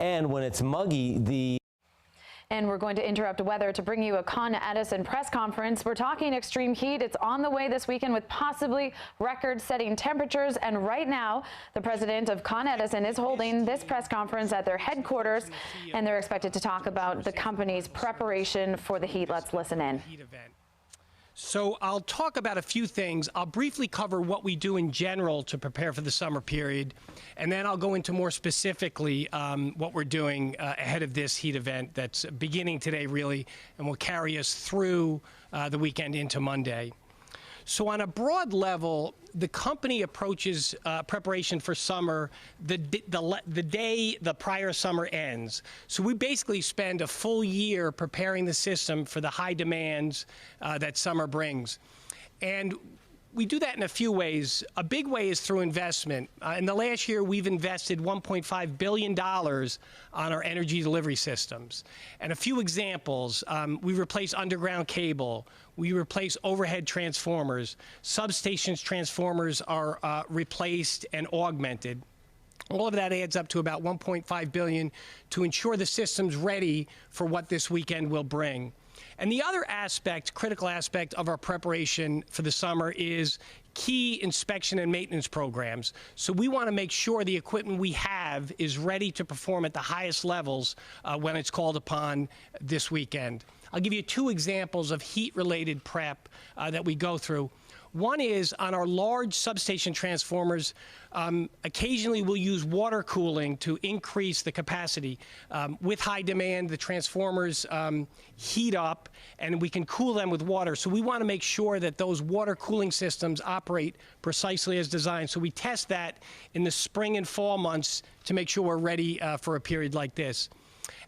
And when it's muggy, And we're going to interrupt weather to bring you a Con Edison press conference. We're talking extreme heat. It's on the way this weekend with possibly record-setting temperatures. And right now, the president of Con Edison is holding this press conference at their headquarters, and they're expected to talk about the company's preparation for the heat. Let's listen in. So I'll talk about a few things. I'll briefly cover what we do in general to prepare for the summer period, and then I'll go into more specifically what we're doing ahead of this heat event that's beginning today, really, and will carry us through the weekend into Monday. So on a broad level, the company approaches preparation for summer the day the prior summer ends. So we basically spend a full year preparing the system for the high demands that summer brings. And we do that in a few ways. A big way is through investment. In the last year, we've invested $1.5 billion on our energy delivery systems. And a few examples, we replace underground cable, we replace overhead transformers, substations transformers are replaced and augmented. All of that adds up to about $1.5 billion to ensure the system's ready for what this weekend will bring. And the other aspect, critical aspect of our preparation for the summer is key inspection and maintenance programs. So we want to make sure the equipment we have is ready to perform at the highest levels when it's called upon this weekend. I'll give you two examples of heat-related prep that we go through. One is on our large substation transformers, occasionally we'll use water cooling to increase the capacity. With high demand, the transformers heat up and we can cool them with water. So we want to make sure that those water cooling systems operate precisely as designed. So we test that in the spring and fall months to make sure we're ready for a period like this.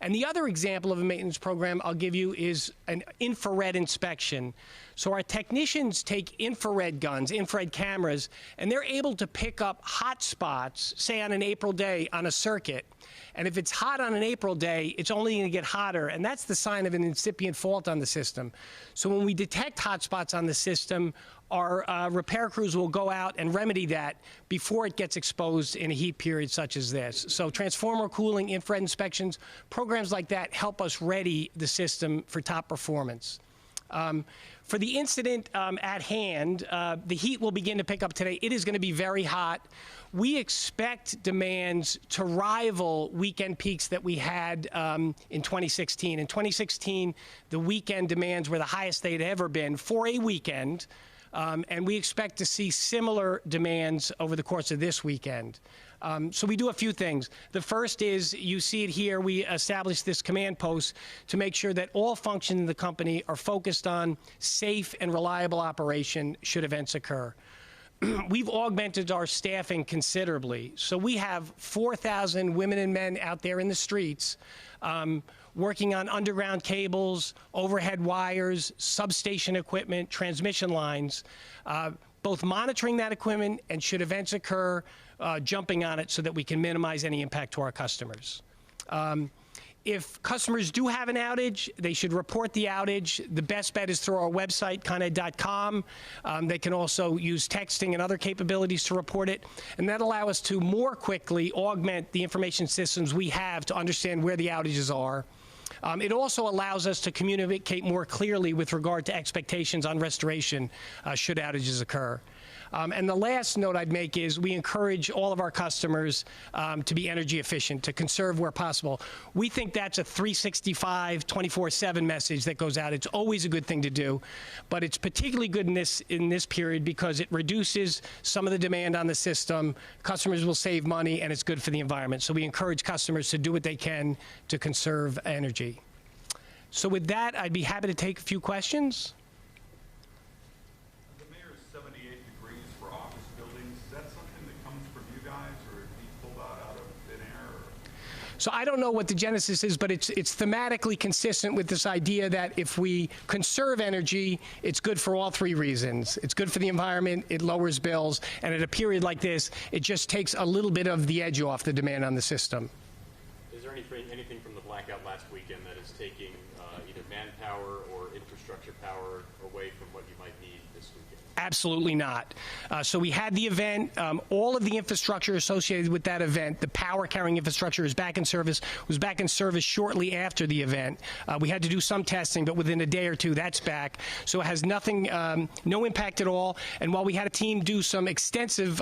And the other example of a maintenance program I'll give you is an infrared inspection. So our technicians take infrared guns, infrared cameras, and they're able to pick up hot spots, say on an April day on a circuit. And if it's hot on an April day, it's only going to get hotter, and that's the sign of an incipient fault on the system. So when we detect hot spots on the system, our repair crews will go out and remedy that before it gets exposed in a heat period such as this. So transformer cooling, infrared inspections, programs like that help us ready the system for top performance. For the incident at hand, the heat will begin to pick up today. It is going to be very hot. We expect demands to rival weekend peaks that we had in 2016. In 2016, the weekend demands were the highest they'd ever been for a weekend. And we expect to see similar demands over the course of this weekend. So we do a few things. The first is, you see it here, we established this command post to make sure that all functions in the company are focused on safe and reliable operation should events occur. We've augmented our staffing considerably. So we have 4,000 women and men out there in the streets working on underground cables, overhead wires, substation equipment, transmission lines, both monitoring that equipment and, should events occur, jumping on it so that we can minimize any impact to our customers. If customers do have an outage, they should report the outage. The best bet is through our website, coned.com. They can also use texting and other capabilities to report it. And that allows us to more quickly augment the information systems we have to understand where the outages are. It also allows us to communicate more clearly with regard to expectations on restoration should outages occur. And the last note I'd make is we encourage all of our customers to be energy efficient, to conserve where possible. We think that's a 365, 24/7 message that goes out. It's always a good thing to do, but it's particularly good in this period because it reduces some of the demand on the system. Customers will save money, and it's good for the environment. So we encourage customers to do what they can to conserve energy. So with that, I'd be happy to take a few questions. So I don't know what the genesis is, but it's thematically consistent with this idea that if we conserve energy, it's good for all three reasons. It's good for the environment, it lowers bills, and at a period like this, it just takes a little bit of the edge off the demand on the system. Is there there anything from the blackout last weekend that is taking either manpower or infrastructure power away from what you might need this weekend? Absolutely not. So we had the event. All of the infrastructure associated with that event, the power carrying infrastructure is back in service, was back in service shortly after the event. We had to do some testing, but within a day or two, that's back. So it has nothing, no impact at all. And while we had a team do some extensive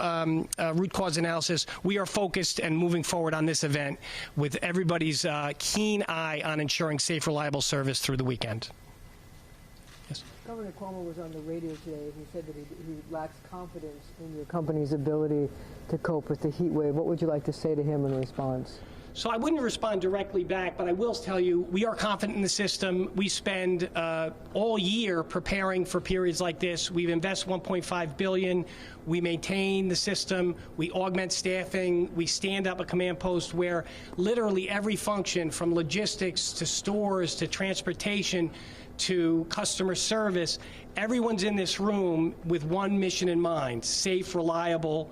root cause analysis, we are focused and moving forward on this event with everybody's keen eye on ensuring safe, reliable service through the weekend. Yes. Governor Cuomo was on the radio today, and he said that he lacks confidence in your company's ability to cope with the heat wave. What would you like to say to him in response? So I wouldn't respond directly back, but I will tell you we are confident in the system. We spend all year preparing for periods like this. We've invested $1.5 billion. We maintain the system. We augment staffing. We stand up a command post where literally every function, from logistics to stores to transportation to customer service, everyone's in this room with one mission in mind: safe, reliable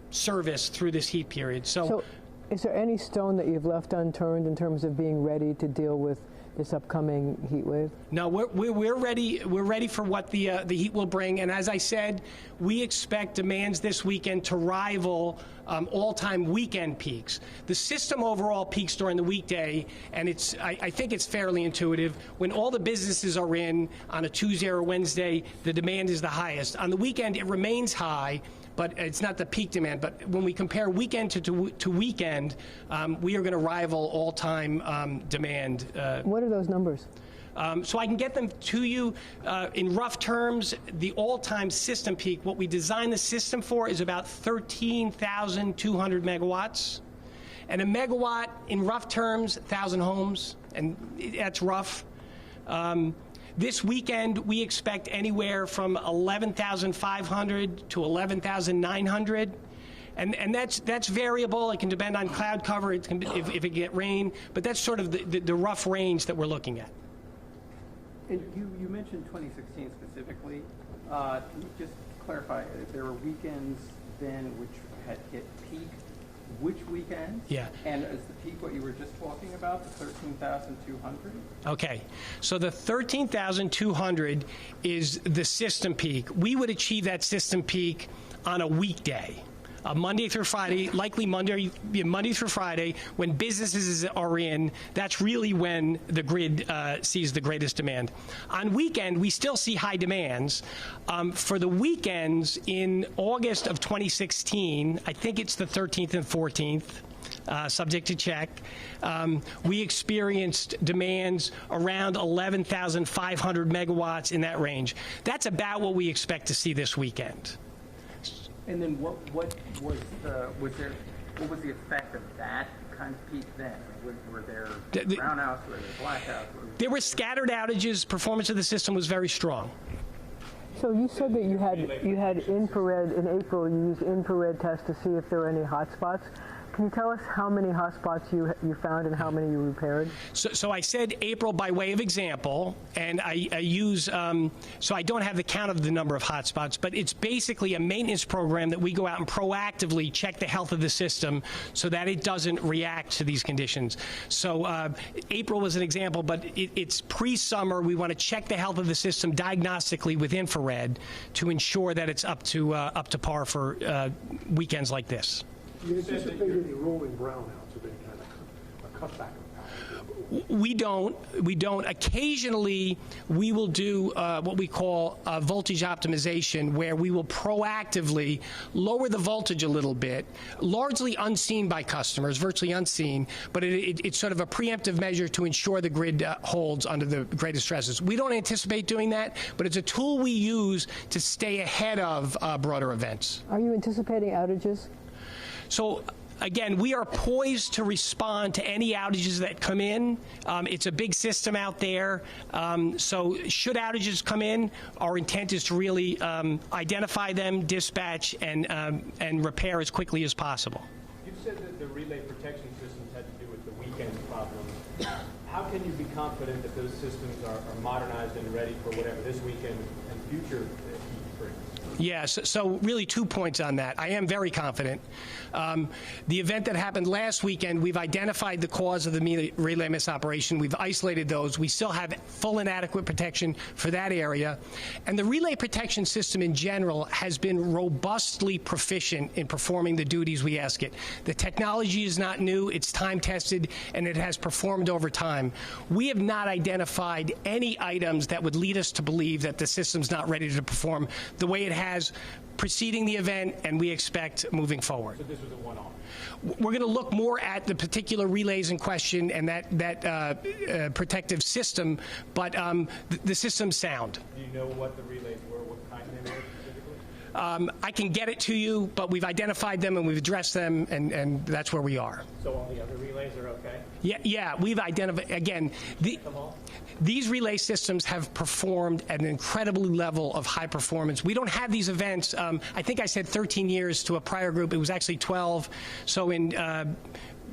service through this heat period. So is there any stone that you've left unturned in terms of being ready to deal with this upcoming heat wave? No, we're ready. We're ready for what the heat will bring. And as I said, we expect demands this weekend to rival all-time weekend peaks. The system overall peaks during the weekday, and I think it's fairly intuitive. When all the businesses are in on a Tuesday or Wednesday, the demand is the highest. On the weekend, it remains high, but it's not the peak demand. But when we compare weekend to weekend, we are going to rival all-time demand. What are those numbers? So I can get them to you in rough terms. The all-time system peak, what we designed the system for, is about 13,200 megawatts. And a megawatt, in rough terms, 1,000 homes, and that's rough. This weekend, we expect anywhere from 11,500 to 11,900. And that's variable. It can depend on cloud cover, if it get rain, but that's sort of the rough range that we're looking at. And you mentioned 2016 specifically. Can you just clarify, there were weekends then which had hit peak? Which weekend? Yeah. And is the peak what you were just talking about, the 13,200? Okay. So the 13,200 is the system peak. We would achieve that system peak on a weekday. Monday through Friday, likely Monday through Friday, when businesses are in, that's really when the grid sees the greatest demand. On weekend, we still see high demands. For the weekends in August of 2016, I think it's the 13th and 14th, subject to check, we experienced demands around 11,500 megawatts in that range. That's about what we expect to see this weekend. And then what was the effect of that kind of peak then? Were there brownouts, were there blackouts? There were scattered outages. Performance of the system was very strong. So you said that you had infrared in April. You used infrared tests to see if there were any hot spots. Can you tell us how many hotspots you found and how many you repaired? So I said April by way of example, and I use, so I don't have the count of the number of hotspots, but it's basically a maintenance program that we go out and proactively check the health of the system so that it doesn't react to these conditions. So April was an example, but it's pre-summer. We want to check the health of the system diagnostically with infrared to ensure that it's up to par for weekends like this. You anticipate any rolling brownouts of any kind of a cutback of power? We don't. Occasionally, we will do what we call voltage optimization, where we will proactively lower the voltage a little bit, largely unseen by customers, virtually unseen, but it's sort of a preemptive measure to ensure the grid holds under the greatest stresses. We don't anticipate doing that, but it's a tool we use to stay ahead of broader events. Are you anticipating outages? So, again, we are poised to respond to any outages that come in. It's a big system out there. So should outages come in, our intent is to really identify them, dispatch, and repair as quickly as possible. You said that the relay protection systems had to do with the weekend problems. How can you be confident that those systems are modernized and ready for whatever this weekend and future heat brings? Yes, so really 2 points on that. I am very confident. The event that happened last weekend, we've identified the cause of the relay misoperation. We've isolated those. We still have full and adequate protection for that area. And the relay protection system in general has been robustly proficient in performing the duties we ask it. The technology is not new, it's time-tested, and it has performed over time. We have not identified any items that would lead us to believe that the system's not ready to perform the way it has preceding the event, and we expect moving forward. So this was a one-off? We're going to look more at the particular relays in question and that protective system, but the system's sound. Do you know what the relays were, what kind they were specifically? I can get it to you, but we've identified them and we've addressed them, and that's where we are. So all the other relays are okay? Yeah, we've identified, again, these relay systems have performed at an incredible level of high performance. We don't have these events. I think I said 13 years to a prior group. It was actually 12. So in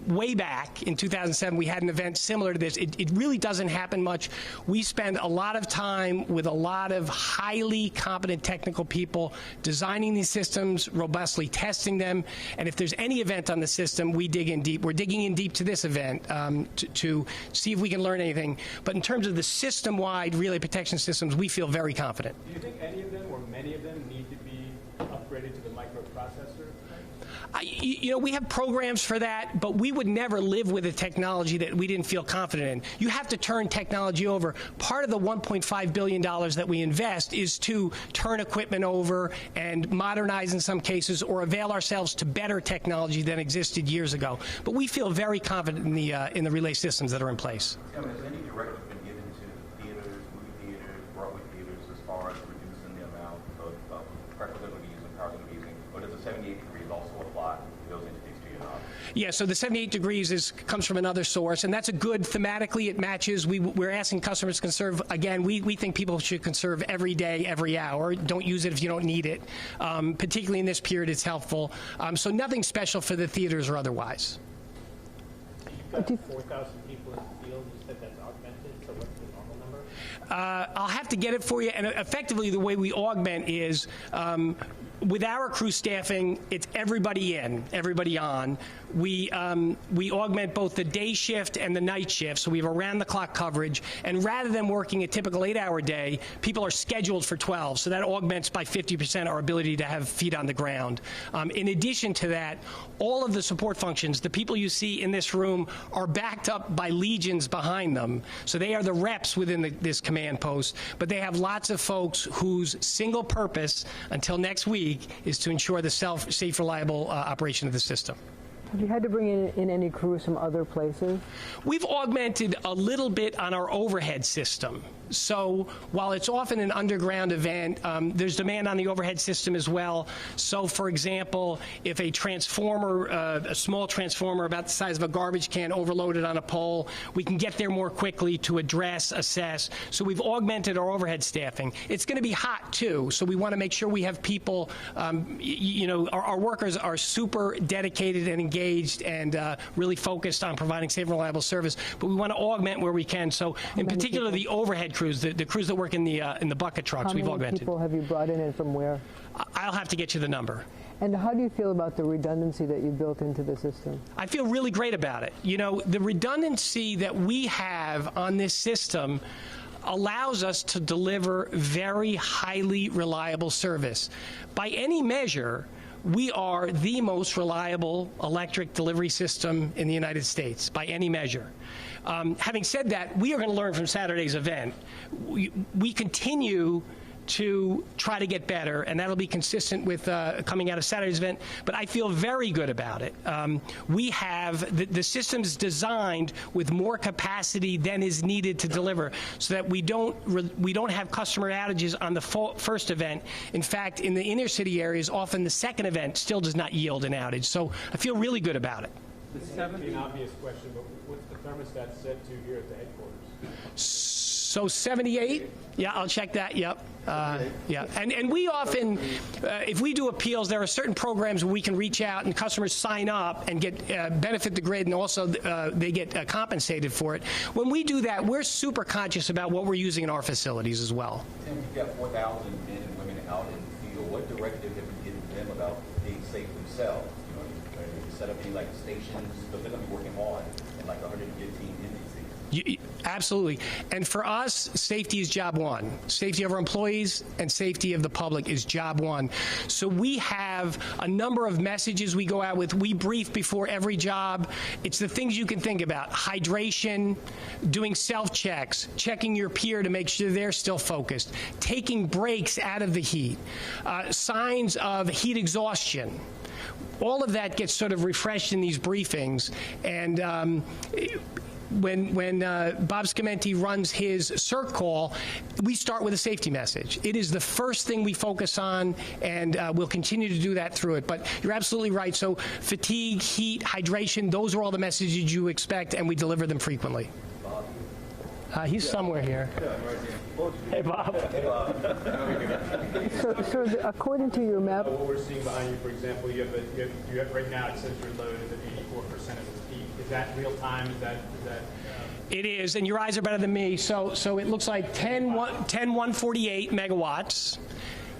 way back in 2007, we had an event similar to this. It really doesn't happen much. We spend a lot of time with a lot of highly competent technical people designing these systems, robustly testing them, and if there's any event on the system, we dig in deep. We're digging in deep to this event to see if we can learn anything. But in terms of the system-wide relay protection systems, we feel very confident. Do you think any of them or many of them need to be upgraded to the microprocessor? We have programs for that, but we would never live with a technology that we didn't feel confident in. You have to turn technology over. Part of the $1.5 billion that we invest is to turn equipment over and modernize in some cases or avail ourselves to better technology than existed years ago. But we feel very confident in the relay systems that are in place. Has any directive been given to theaters, movie theaters, Broadway theaters as far as reducing the amount of pressure they're going to be using, power they're going to be using, or does the 78 degrees also apply to those entities too? Yeah, so the 78 degrees comes from another source, and that's a good, thematically it matches. We're asking customers to conserve. Again, we think people should conserve every day, every hour. Don't use it if you don't need it. Particularly in this period, it's helpful. So nothing special for the theaters or otherwise. You've got 4,000 people in the field. You said that's augmented, so what's the normal number? I'll have to get it for you, and effectively the way we augment is with our crew staffing, it's everybody in, everybody on. We augment both the day shift and the night shift, so we have around-the-clock coverage. And rather than working a typical 8-hour day, people are scheduled for 12, so that augments by 50% our ability to have feet on the ground. In addition to that, all of the support functions, the people you see in this room, are backed up by legions behind them. So they are the reps within this command post, but they have lots of folks whose single purpose until next week is to ensure the safe, reliable operation of the system. Have you had to bring in any crews from other places? We've augmented a little bit on our overhead system. So while it's often an underground event, there's demand on the overhead system as well. So, for example, if a transformer, a small transformer about the size of a garbage can overloaded on a pole, we can get there more quickly to address, assess. So we've augmented our overhead staffing. It's going to be hot, too, so we want to make sure we have people, our workers are super dedicated and engaged and really focused on providing safe and reliable service, but we want to augment where we can. So, in particular, the overhead crews, the crews that work in the bucket trucks, we've augmented. How many people have you brought in and from where? I'll have to get you the number. And how do you feel about the redundancy that you built into the system? I feel really great about it. The redundancy that we have on this system allows us to deliver very highly reliable service. By any measure, we are the most reliable electric delivery system in the United States, by any measure. Having said that, we are going to learn from Saturday's event. We continue to try to get better, and that'll be consistent with coming out of Saturday's event, but I feel very good about it. We have the system's designed with more capacity than is needed to deliver, so that we don't have customer outages on the first event. In fact, in the inner city areas, often the second event still does not yield an outage. So I feel really good about it. This may be an obvious question, but what's the thermostat set to here at the headquarters? So 78? Yeah, I'll check that. Yep. Yeah. And we often, if we do appeals, there are certain programs where we can reach out and customers sign up and get benefit the grid, and also they get compensated for it. When we do that, we're super conscious about what we're using in our facilities as well. Tim, you've got 4,000 men and women out in the field. What excel. You know, you set up any like stations, but they're going to be working hard in like 115 indices. Absolutely. And for us, safety is job one. Safety of our employees and safety of the public is job one. So we have a number of messages we go out with. We brief before every job. It's the things you can think about. Hydration, doing self-checks, checking your peer to make sure they're still focused, taking breaks out of the heat, signs of heat exhaustion. All of that gets sort of refreshed in these briefings. And when Bob Scamenti runs his CERT call, we start with a safety message. It is the first thing we focus on, and we'll continue to do that through it. But you're absolutely right. So fatigue, heat, hydration, those are all the messages you expect, and we deliver them frequently. He's somewhere here. Hey, Bob. So according to your map, what we're seeing behind you, for example, you have right now it says your load is at 84% of its peak. Is that real time? Is that It is, and your eyes are better than me. So it looks like 148 megawatts.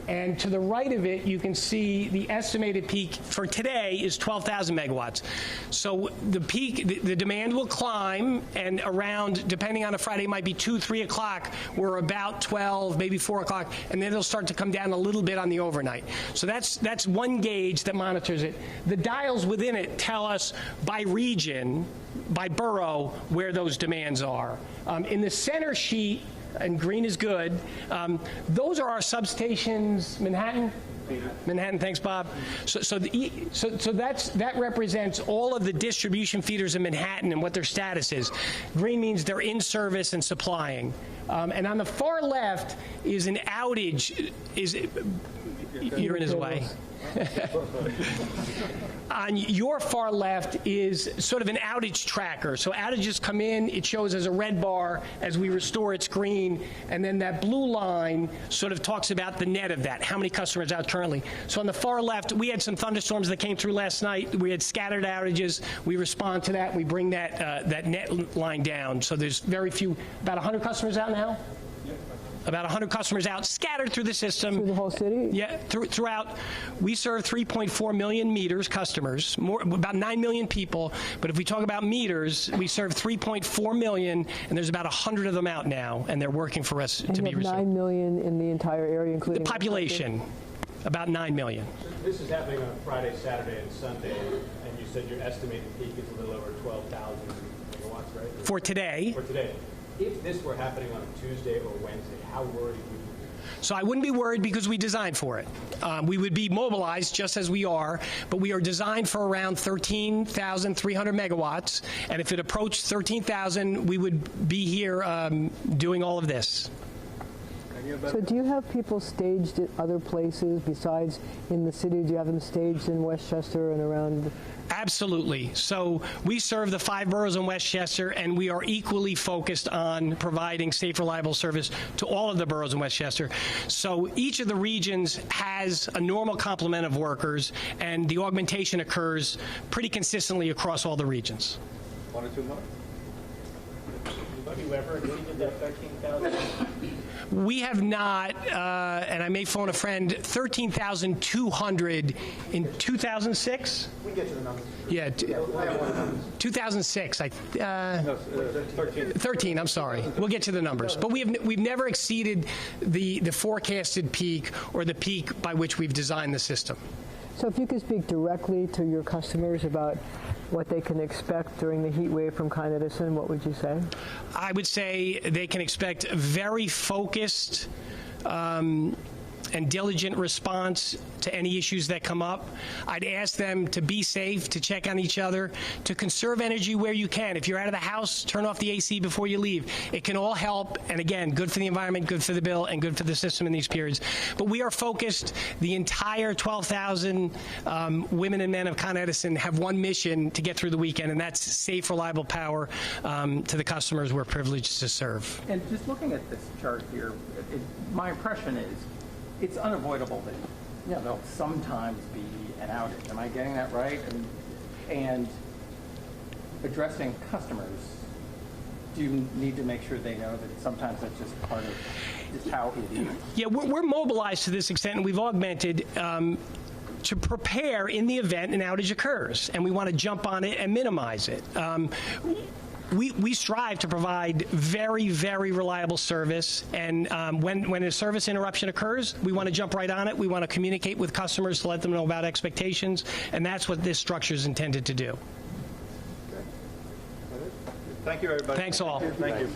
And to the right of it, you can see the estimated peak for today is 12,000 megawatts. So the peak, the demand will climb, and around, depending on a Friday, it might be 2, 3 o'clock. We're about 12, maybe 4 o'clock, and then it'll start to come down a little bit on the overnight. So that's one gauge that monitors it. The dials within it tell us by region, by borough, where those demands are. In the center sheet, and green is good. Those are our substations. Manhattan? Manhattan, thanks, Bob. So that represents all of the distribution feeders in Manhattan and what their status is. Green means they're in service and supplying. And on the far left is an outage. You're in his way. On your far left is sort of an outage tracker. So outages come in, it shows as a red bar. As we restore, it's green. And then that blue line sort of talks about the net of that, how many customers out currently. So on the far left, we had some thunderstorms that came through last night. We had scattered outages. We respond to that. We bring that net line down. So there's very few, about 100 customers out now? About 100 customers out, scattered through the system. through the whole city? Yeah, throughout. We serve 3.4 million meters, customers, about 9 million people. But if we talk about meters, we serve 3.4 million, and there's about 100 of them out now, and they're working for us And to you be have reserved. 9 million in the entire area, The including population, about 9 million. this is happening on Friday, Saturday, and Sunday, and you said your estimated peak is a little over 12,000 megawatts, right? For today, For today. If this were happening on a Tuesday or Wednesday, how worried would you be? so I wouldn't be worried because we designed for it. We would be mobilized just as we are, but we are designed for around 13,300 megawatts, and if it approached 13,000, we would be here doing all of this. So do you have people staged at other places besides in the city? Do you have them staged in Westchester and around? Absolutely. So we serve the 5 boroughs in Westchester, and we are equally focused on providing safe, reliable service to all of the boroughs in Westchester. So each of the regions has a normal complement of workers, and the augmentation occurs pretty consistently across all the regions. 1 or 2 more? Have you ever exceeded that 13,000? We have not, and I may phone a friend, 13,200 in 2006? We get to the numbers. Yeah, 2006. 13. I'm sorry. We'll get to the numbers, but we've never exceeded the forecasted peak or the peak by which we've designed the system. So if you could speak directly to your customers about what they can expect during the heat wave from Con Edison, what would you say? I would say they can expect very focused and diligent response to any issues that come up. I'd ask them to be safe, to check on each other, to conserve energy where you can. If you're out of the house, turn off the AC before you leave. It can all help, and again, good for the environment, good for the bill, and good for the system in these periods. But we are focused, the entire 12,000 women and men of Con Edison have one mission to get through the weekend, and that's safe, reliable power to the customers we're privileged to serve. And just looking at this chart here, my impression is it's unavoidable that there'll sometimes be an outage. Am I getting that right? And addressing customers, do you need to make sure they know that sometimes that's just part of just how it is? Yeah, we're mobilized to this extent, and we've augmented. to prepare in the event an outage occurs, and we want to jump on it and minimize it. We strive to provide very, very reliable service, and when a service interruption occurs, we want to jump right on it. We want to communicate with customers to let them know about expectations, and that's what this structure is intended to do. Thank you, everybody. Thanks all. Thank you.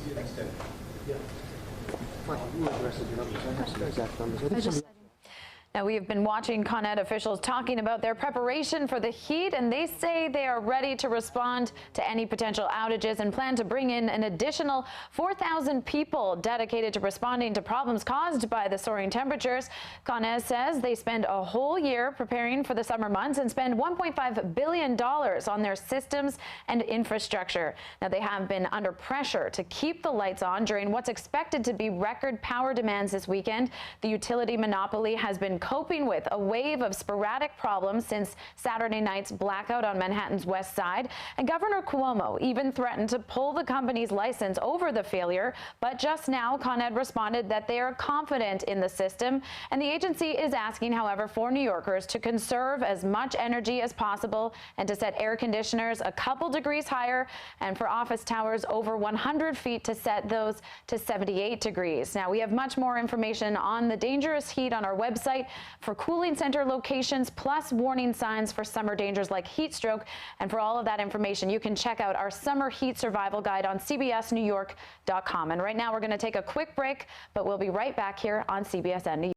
Now, we have been watching Con Ed officials talking about their preparation for the heat, and they say they are ready to respond to any potential outages and plan to bring in an additional 4,000 people dedicated to responding to problems caused by the soaring temperatures. Con Ed says they spend a whole year preparing for the summer months and spend $1.5 billion on their systems and infrastructure. Now, they have been under pressure to keep the lights on during what's expected to be record power demands this weekend. The utility monopoly has been coping with a wave of sporadic problems since Saturday night's blackout on Manhattan's west side, and Governor Cuomo even threatened to pull the company's license over the failure. But just now, Con Ed responded that they are confident in the system, and the agency is asking, however, for New Yorkers to conserve as much energy as possible and to set air conditioners a couple degrees higher, and for office towers over 100 feet to set those to 78 degrees. Now, we have much more information on the dangerous heat on our website for cooling center locations, plus warning signs for summer dangers like heat stroke. And for all of that information, you can check out our summer heat survival guide on cbsnewyork.com. And right now we're going to take a quick break, but we'll be right back here on CBSN New York.